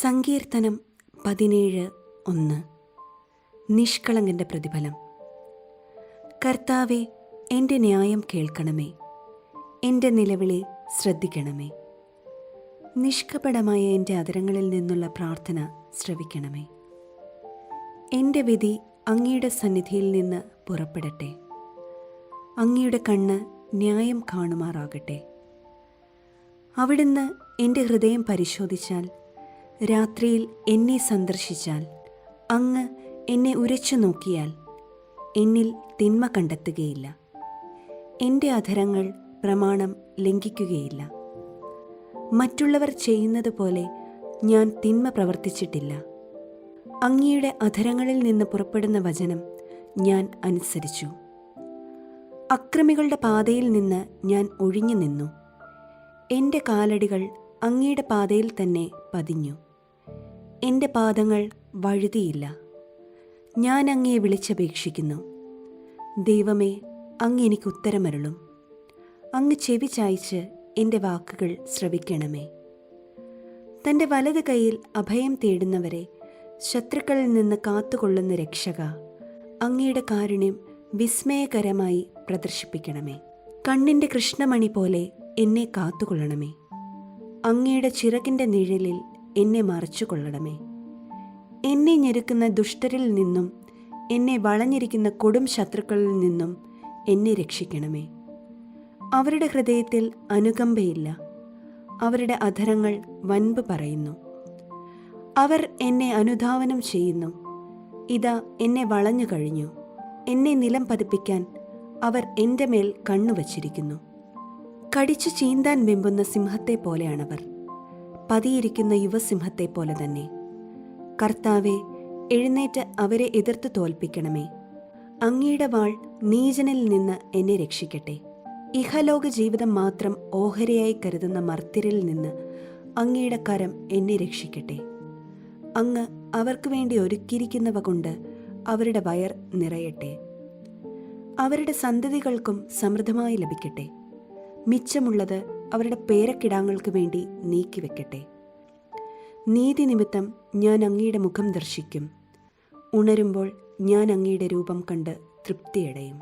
സങ്കീർത്തനം 17:1. നിഷ്കളങ്കൻ്റെ പ്രതിഫലം. കർത്താവേ, എൻ്റെ ന്യായം കേൾക്കണമേ, എൻ്റെ നിലവിളി ശ്രദ്ധിക്കണമേ. നിഷ്കപടമായ എൻ്റെ അധരങ്ങളിൽ നിന്നുള്ള പ്രാർത്ഥന ശ്രവിക്കണമേ. എൻ്റെ വിധി അങ്ങയുടെ സന്നിധിയിൽ നിന്ന് പുറപ്പെടട്ടെ. അങ്ങയുടെ കണ്ണ് ന്യായം കാണുമാറാകട്ടെ. അവിടുന്ന് എൻ്റെ ഹൃദയം പരിശോധിച്ചാൽ, രാത്രിയിൽ എന്നെ സന്ദർശിച്ചാൽ, അങ്ങ് എന്നെ ഉരച്ചു നോക്കിയാൽ എന്നിൽ തിന്മ കണ്ടെത്തുകയില്ല. എൻ്റെ അധരങ്ങൾ പ്രമാണം ലംഘിക്കുകയില്ല. മറ്റുള്ളവർ ചെയ്യുന്നത് പോലെ ഞാൻ തിന്മ പ്രവർത്തിച്ചിട്ടില്ല. അങ്ങയുടെ അധരങ്ങളിൽ നിന്ന് പുറപ്പെടുന്ന വചനം ഞാൻ അനുസരിച്ചു. അക്രമികളുടെ പാതയിൽ നിന്ന് ഞാൻ ഒഴിഞ്ഞു നിന്നു. എൻ്റെ കാലടികൾ അങ്ങയുടെ പാതയിൽ തന്നെ പതിഞ്ഞു. എൻ്റെ പാദങ്ങൾ വഴുതിയില്ല. ഞാൻ അങ്ങയെ വിളിച്ചപേക്ഷിക്കുന്നു. ദൈവമേ, അങ്ങ് എനിക്ക് ഉത്തരമരുളും. അങ്ങ് ചെവി ചായ്ച്ച് എൻ്റെ വാക്കുകൾ ശ്രവിക്കണമേ. തൻ്റെ വലത് കൈയിൽ അഭയം തേടുന്നവരെ ശത്രുക്കളിൽ നിന്ന് കാത്തുകൊള്ളുന്ന രക്ഷക, അങ്ങയുടെ കാരുണ്യം വിസ്മയകരമായി പ്രദർശിപ്പിക്കണമേ. കണ്ണിൻ്റെ കൃഷ്ണമണി പോലെ എന്നെ കാത്തുകൊള്ളണമേ. അങ്ങയുടെ ചിറകിൻ്റെ നിഴലിൽ എന്നെ മറച്ചുകൊള്ളണമേ. എന്നെ ഞെരുക്കുന്ന ദുഷ്ടരിൽ നിന്നും എന്നെ വളഞ്ഞിരിക്കുന്ന കൊടും ശത്രുക്കളിൽ നിന്നും എന്നെ രക്ഷിക്കണമേ. അവരുടെ ഹൃദയത്തിൽ അനുകമ്പയില്ല. അവരുടെ അധരങ്ങൾ വൻപ് പറയുന്നു. അവർ എന്നെ അനുധാവനം ചെയ്യുന്നു. ഇതാ, എന്നെ വളഞ്ഞു കഴിഞ്ഞു. എന്നെ നിലം പതിപ്പിക്കാൻ അവർ എൻ്റെ മേൽ കണ്ണുവച്ചിരിക്കുന്നു. കടിച്ചു ചീന്താൻ വെമ്പുന്ന സിംഹത്തെ പോലെയാണവർ. പതിയിരിക്കുന്ന യുവസിംഹത്തെ പോലെ തന്നെ. കർത്താവെ, എഴുന്നേറ്റ് അവരെ എതിർത്ത് തോൽപ്പിക്കണമേ. അങ്ങയുടെ വാൾ നീചനിൽ നിന്ന് എന്നെ രക്ഷിക്കട്ടെ. ഇഹലോക ജീവിതം മാത്രം ഓഹരിയായി കരുതുന്ന മർത്യരിൽ നിന്ന് അങ്ങയുടെ കരം എന്നെ രക്ഷിക്കട്ടെ. അങ്ങ് അവർക്ക് വേണ്ടി ഒരുക്കിയിരിക്കുന്നവ കൊണ്ട് അവരുടെ വയർ നിറയട്ടെ. അവരുടെ സന്തതികൾക്കും സമൃദ്ധമായി ലഭിക്കട്ടെ. മിച്ചമുള്ളത് അവരുടെ പേരക്കിടാങ്ങൾക്ക് വേണ്ടി നീക്കിവെക്കട്ടെ. നീതി നിമിത്തം ഞാൻ അങ്ങയുടെ മുഖം ദർശിക്കും. ഉണരുമ്പോൾ ഞാൻ അങ്ങയുടെ രൂപം കണ്ട് തൃപ്തിയടയും.